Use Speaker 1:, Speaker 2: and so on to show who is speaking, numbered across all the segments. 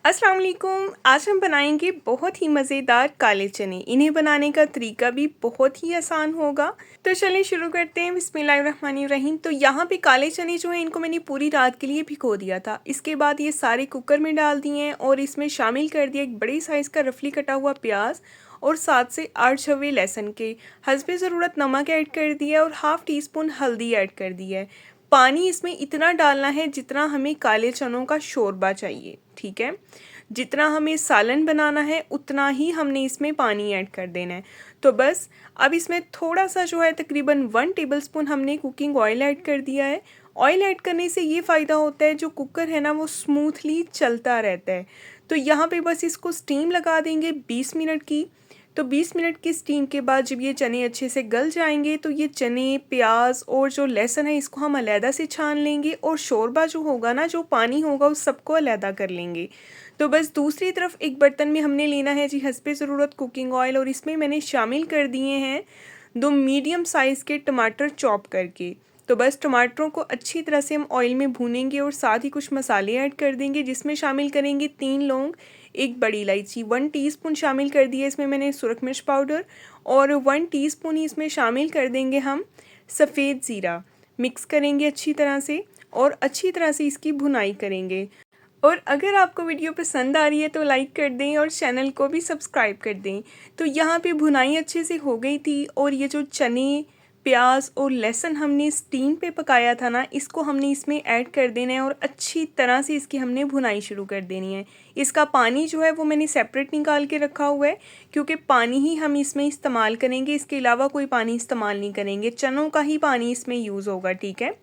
Speaker 1: अस्सलाम वालेकुम। आज हम बनाएंगे बहुत ही मज़ेदार काले चने। इन्हें बनाने का तरीका भी बहुत ही आसान होगा। तो चलिए शुरू करते हैं। बिस्मिल्लाहिर्रहमानिर्रहीम। तो यहाँ पे काले चने जो हैं इनको मैंने पूरी रात के लिए भिगो दिया था। इसके बाद ये सारे कुकर में डाल दिए हैं और इसमें शामिल कर दिया एक बड़ी साइज़ का रफली कटा हुआ प्याज और 7 से 8 छवे लहसुन के। हस्बे ज़रूरत नमक ऐड कर दिया और हाफ़ टी स्पून हल्दी ऐड कर दी है। पानी इसमें इतना डालना है जितना हमें काले चनों का शोरबा चाहिए, ठीक है। जितना हमें सालन बनाना है उतना ही हमने इसमें पानी ऐड कर देना है। तो बस अब इसमें थोड़ा सा जो है तकरीबन 1 टेबलस्पून हमने कुकिंग ऑयल ऐड कर दिया है। ऑयल ऐड करने से ये फ़ायदा होता है जो कुकर है ना वो स्मूथली चलता रहता है। तो यहाँ पे बस इसको स्टीम लगा देंगे 20 मिनट की। तो 20 मिनट की स्टीम के बाद जब ये चने अच्छे से गल जाएंगे तो ये चने, प्याज और जो लहसुन है इसको हम अलहदा से छान लेंगे और शोरबा जो होगा ना, जो पानी होगा उस सबको अलहदा कर लेंगे। तो बस दूसरी तरफ एक बर्तन में हमने लेना है जी हस्बे ज़रूरत कुकिंग ऑयल और इसमें मैंने शामिल कर दिए हैं 2 मीडियम साइज़ के टमाटर चॉप करके। तो बस टमाटरों को अच्छी तरह से हम ऑयल में भूनेंगे और साथ ही कुछ मसाले ऐड कर देंगे जिसमें शामिल करेंगे 3 लौंग, एक बड़ी इलायची, 1 टीस्पून शामिल कर दिया इसमें मैंने सुरख मिर्च पाउडर और 1 टीस्पून ही इसमें शामिल कर देंगे हम सफ़ेद ज़ीरा। मिक्स करेंगे अच्छी तरह से और अच्छी तरह से इसकी भुनाई करेंगे। और अगर आपको वीडियो पसंद आ रही है तो लाइक कर दें और चैनल को भी सब्सक्राइब कर दें। तो यहाँ पे भुनाई अच्छे से हो गई थी और ये जो चने, प्याज और लहसुन हमने स्टीम पे पकाया था ना, इसको हमने इसमें ऐड कर देना है और अच्छी तरह से इसकी हमने भुनाई शुरू कर देनी है। इसका पानी जो है वो मैंने सेपरेट निकाल के रखा हुआ है क्योंकि पानी ही हम इसमें इस्तेमाल करेंगे, इसके अलावा कोई पानी इस्तेमाल नहीं करेंगे। चनों का ही पानी इसमें यूज़ होगा, ठीक है।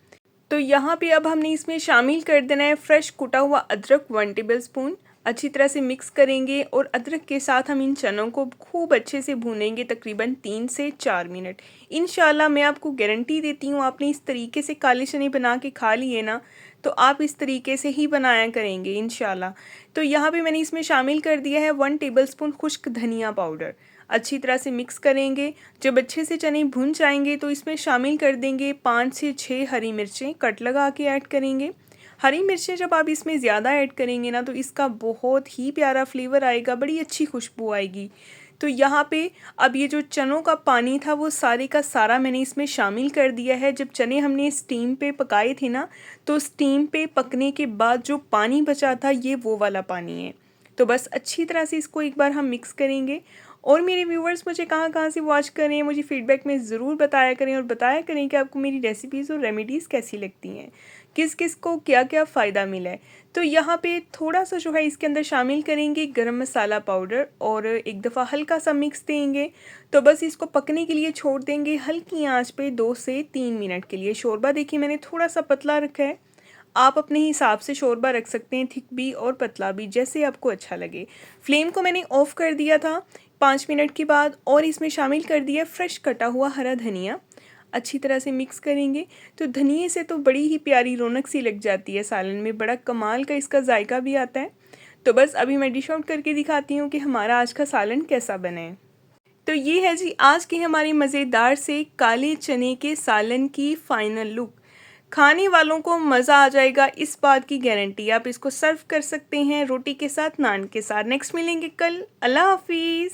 Speaker 1: तो यहाँ पे अब हमने इसमें शामिल कर देना है फ्रेश कुटा हुआ अदरक 1 टेबलस्पून। अच्छी तरह से मिक्स करेंगे और अदरक के साथ हम इन चनों को खूब अच्छे से भूनेंगे तकरीबन 3 से 4 मिनट। इंशाल्लाह मैं आपको गारंटी देती हूँ, आपने इस तरीके से काले चने बना के खा लिए ना तो आप इस तरीके से ही बनाया करेंगे इंशाल्लाह। तो यहाँ पे मैंने इसमें शामिल कर दिया है 1 टेबलस्पून खुश्क धनिया पाउडर। अच्छी तरह से मिक्स करेंगे। जब अच्छे से चने भुन जाएंगे तो इसमें शामिल कर देंगे 5 से 6 हरी मिर्चें कट लगा के ऐड करेंगे। हरी मिर्चें जब आप इसमें ज़्यादा ऐड करेंगे ना तो इसका बहुत ही प्यारा फ्लेवर आएगा, बड़ी अच्छी खुशबू आएगी। तो यहाँ पे अब ये जो चनों का पानी था वो सारे का सारा मैंने इसमें शामिल कर दिया है। जब चने हमने स्टीम पे पकाए थे ना तो स्टीम पे पकने के बाद जो पानी बचा था ये वो वाला पानी है। तो बस अच्छी तरह से इसको एक बार हम मिक्स करेंगे। और मेरे व्यूवर्स मुझे कहाँ कहाँ से वॉच करें, मुझे फ़ीडबैक में ज़रूर बताया करें और बताया करें कि आपको मेरी रेसिपीज़ और रेमेडीज़ कैसी लगती हैं, किस किस को क्या क्या फ़ायदा मिला है। तो यहाँ पे थोड़ा सा जो है इसके अंदर शामिल करेंगे गरम मसाला पाउडर और एक दफ़ा हल्का सा मिक्स देंगे। तो बस इसको पकने के लिए छोड़ देंगे हल्की आंच पे 2 से 3 मिनट के लिए। शोरबा देखिए मैंने थोड़ा सा पतला रखा है, आप अपने हिसाब से शोरबा रख सकते हैं, थिक भी और पतला भी, जैसे आपको अच्छा लगे। फ्लेम को मैंने ऑफ़ कर दिया था 5 मिनट के बाद और इसमें शामिल कर दिया फ्रेश कटा हुआ हरा धनिया। अच्छी तरह से मिक्स करेंगे। तो धनिए से तो बड़ी ही प्यारी रौनक सी लग जाती है सालन में, बड़ा कमाल का इसका जायका भी आता है। तो बस अभी मैं डिश आउट करके दिखाती हूँ कि हमारा आज का सालन कैसा बना है। तो ये है जी आज की हमारी मज़ेदार से काले चने के सालन की फ़ाइनल लुक। खाने वालों को मज़ा आ जाएगा, इस बात की गारंटी। आप इसको सर्व कर सकते हैं रोटी के साथ, नान के साथ। नेक्स्ट मिलेंगे कल। अल्लाह हाफिज़।